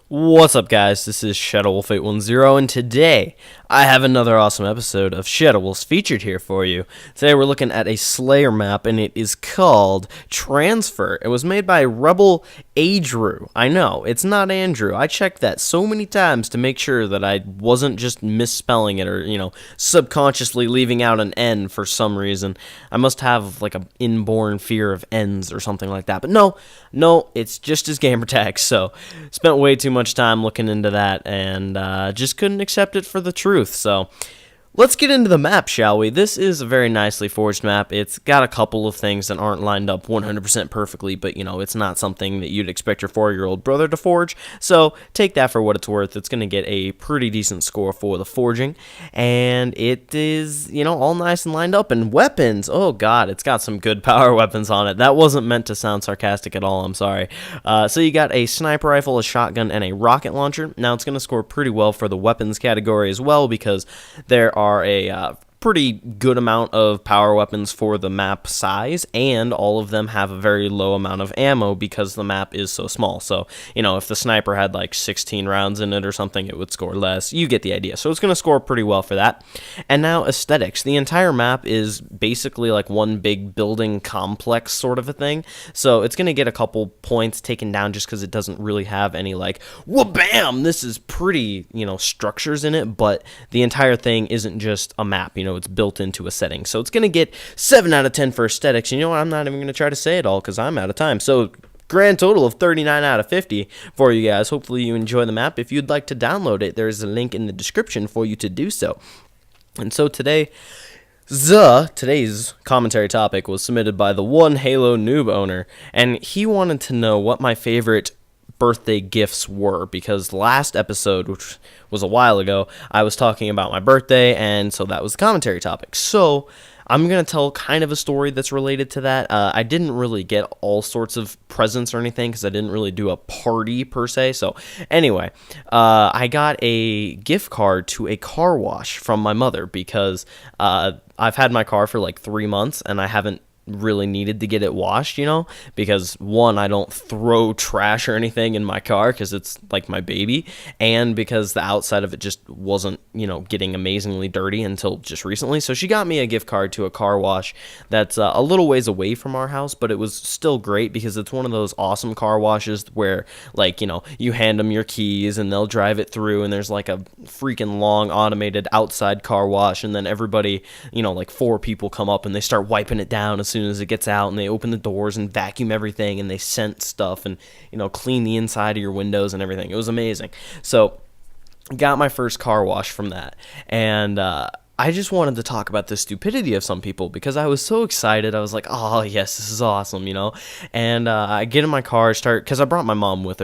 What's up, guys? This is ShadowWolf810, and today I have another awesome episode of Shadowwolves featured here for you. Today we're looking at a Slayer map, and it is called Transfer. It was made by Rebel Adrew. I know, it's not Andrew. I checked that so many times to make sure that I wasn't just misspelling it or, subconsciously leaving out an N for some reason. I must have, like, an inborn fear of N's or something like that. But no, it's just his gamertag, so spent way too much time looking into that and just couldn't accept it for the truth. So let's get into the map, shall we? This is a very nicely forged map. It's got a couple of things that aren't lined up 100% perfectly, but it's not something that you'd expect your 4-year-old brother to forge. So take that for what it's worth. It's going to get a pretty decent score for the forging, and it is, all nice and lined up. And weapons, oh god, it's got some good power weapons on it. That wasn't meant to sound sarcastic at all, I'm sorry. So you got a sniper rifle, a shotgun, and a rocket launcher. Now it's going to score pretty well for the weapons category as well, because there are a pretty good amount of power weapons for the map size, and all of them have a very low amount of ammo because the map is so small. So, if the sniper had like 16 rounds in it or something, it would score less. You get the idea. So it's going to score pretty well for that. And now aesthetics. The entire map is basically like one big building complex sort of a thing. So it's going to get a couple points taken down just because it doesn't really have any like, wha-bam, this is pretty, structures in it, but the entire thing isn't just a map, it's built into a setting. So it's going to get 7 out of 10 for aesthetics. You know what? I'm not even going to try to say it all because I'm out of time. So grand total of 39 out of 50 for you guys. Hopefully you enjoy the map. If you'd like to download it, there's a link in the description for you to do so. And so today's commentary topic was submitted by the one Halo noob owner, and he wanted to know what my favorite birthday gifts were, because last episode, which was a while ago, I was talking about my birthday, and so that was the commentary topic. So I'm going to tell kind of a story that's related to that. I didn't really get all sorts of presents or anything because I didn't really do a party per se. So anyway, I got a gift card to a car wash from my mother because I've had my car for like 3 months and I haven't really needed to get it washed, because one, I don't throw trash or anything in my car because it's like my baby, and because the outside of it just wasn't, getting amazingly dirty until just recently. So she got me a gift card to a car wash that's a little ways away from our house, but it was still great because it's one of those awesome car washes where, like, you hand them your keys and they'll drive it through, and there's like a freaking long automated outside car wash, and then everybody, like 4 people come up and they start wiping it down as soon as it gets out, and they open the doors and vacuum everything, and they scent stuff and clean the inside of your windows and everything. It was amazing. So got my first car wash from that, and I just wanted to talk about the stupidity of some people because I was so excited. I was like, oh yes, this is awesome, and I get in my car, because I brought my mom with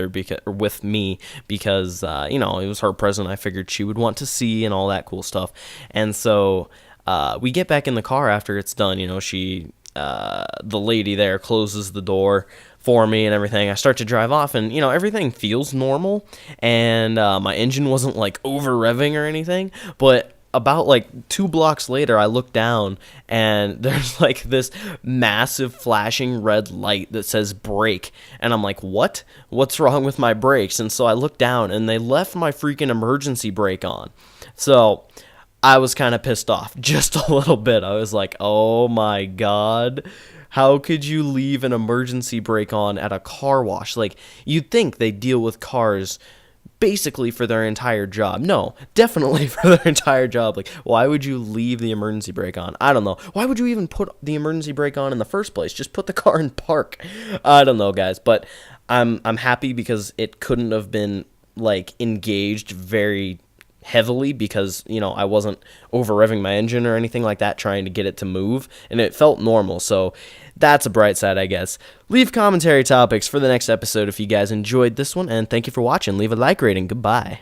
me because it was her present. I figured she would want to see and all that cool stuff. And so we get back in the car after it's done. The lady there closes the door for me and everything. I start to drive off, and everything feels normal, and my engine wasn't like over revving or anything. But about like 2 blocks later, I look down and there's like this massive flashing red light that says brake, and I'm like, what's wrong with my brakes? And so I look down, and they left my freaking emergency brake on. So I was kind of pissed off just a little bit. I was like, oh my god, how could you leave an emergency brake on at a car wash? Like, you'd think they deal with cars basically for their entire job. No, definitely for their entire job. Like, why would you leave the emergency brake on? I don't know. Why would you even put the emergency brake on in the first place? Just put the car in park. I don't know, guys, but I'm happy because it couldn't have been like engaged very heavily because I wasn't over revving my engine or anything like that trying to get it to move, and it felt normal. So that's a bright side, I guess. Leave commentary topics for the next episode if you guys enjoyed this one, and thank you for watching. Leave a like rating. Goodbye.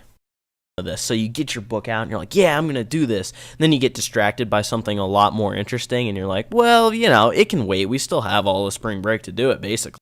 So you get your book out and you're like, yeah, I'm gonna do this, and then you get distracted by something a lot more interesting, and you're like, well, it can wait, we still have all the spring break to do it, basically.